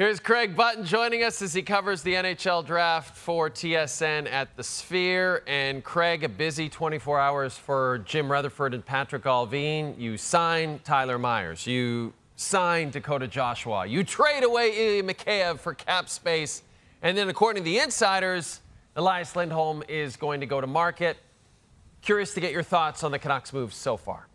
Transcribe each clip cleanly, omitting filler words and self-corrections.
Here's Craig Button joining us as he covers the NHL draft for TSN at the Sphere. And Craig, a busy 24 hours for Jim Rutherford and Patrick Allvin. You sign Tyler Myers. You sign Dakota Joshua. You trade away Ilya Mikheyev for cap space. And then according to the insiders, Elias Lindholm is going to go to market. Curious to get your thoughts on the Canucks moves so far.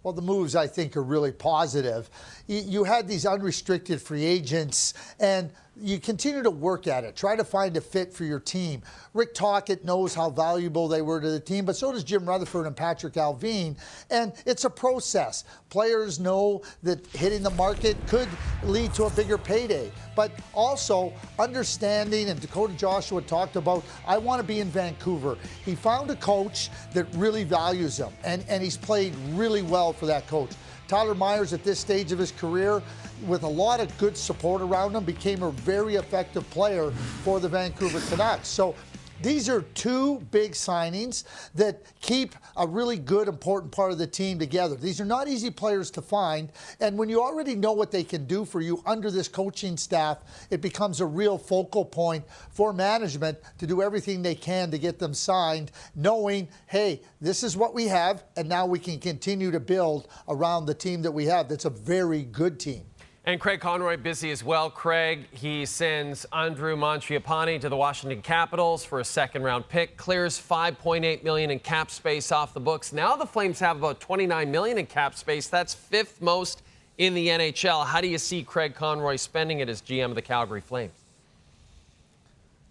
Well, the moves, I think, are really positive. You had these unrestricted free agents, and you continue to work at it. Try to find a fit for your team. Rick Tocchet knows how valuable they were to the team, but so does Jim Rutherford and Patrick Allvin. And it's a process. Players know that hitting the market could lead to a bigger payday. But also understanding, and Dakota Joshua talked about, I want to be in Vancouver. He found a coach that really values him, and he's played really well for that coach. Tyler Myers, at this stage of his career, with a lot of good support around him, became a very effective player for the Vancouver Canucks. So these are two big signings that keep a really good, important part of the team together. These are not easy players to find, and when you already know what they can do for you under this coaching staff, it becomes a real focal point for management to do everything they can to get them signed, knowing, hey, this is what we have, and now we can continue to build around the team that we have. That's a very good team. And Craig Conroy busy as well. Craig, he sends Andrew Mangiapane to the Washington Capitals for a second-round pick, clears $5.8 million in cap space off the books. Now the Flames have about $29 million in cap space. That's fifth most in the NHL. How do you see Craig Conroy spending it as GM of the Calgary Flames?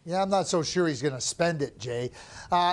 Yeah, I'm not so sure he's going to spend it, Jay.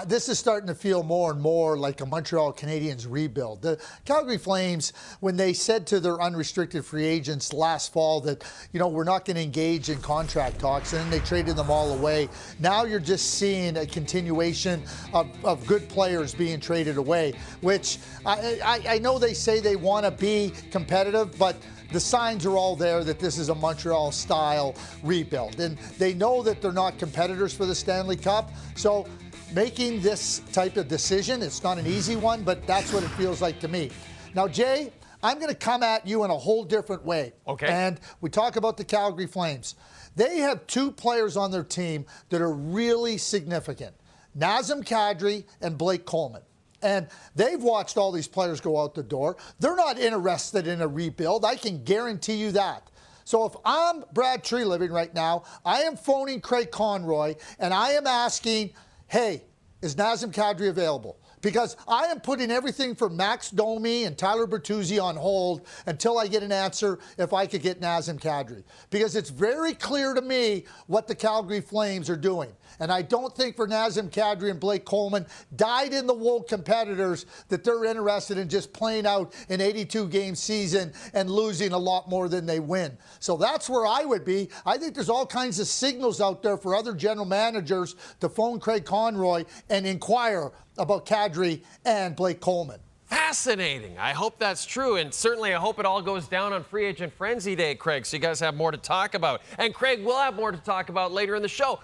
This is starting to feel more and more like a Montreal Canadiens rebuild. The Calgary Flames, when they said to their unrestricted free agents last fall that, we're not going to engage in contract talks, and then they traded them all away. Now you're just seeing a continuation of good players being traded away, which I know they say they want to be competitive, but the signs are all there that this is a Montreal-style rebuild. And they know that they're not competitors for the Stanley Cup. So making this type of decision, it's not an easy one, but that's what it feels like to me. Now, Jay, I'm going to come at you in a whole different way. Okay. And we talk about the Calgary Flames. They have two players on their team that are really significant, Nazem Kadri and Blake Coleman. And they've watched all these players go out the door. They're not interested in a rebuild. I can guarantee you that. So if I'm Brad Treliving right now, I am phoning Craig Conroy, and I am asking, hey, is Nazem Kadri available? Because I am putting everything for Max Domi and Tyler Bertuzzi on hold until I get an answer if I could get Nazem Kadri. Because it's very clear to me what the Calgary Flames are doing. And I don't think for Nazem Kadri and Blake Coleman, dyed-in-the-wool competitors, that they're interested in just playing out an 82-game season and losing a lot more than they win. So that's where I would be. I think there's all kinds of signals out there for other general managers to phone Craig Conroy and inquire about Kadri and Blake Coleman. Fascinating. I hope that's true, and certainly I hope it all goes down on Free Agent Frenzy Day, Craig, so you guys have more to talk about. And Craig, we'll have more to talk about later in the show.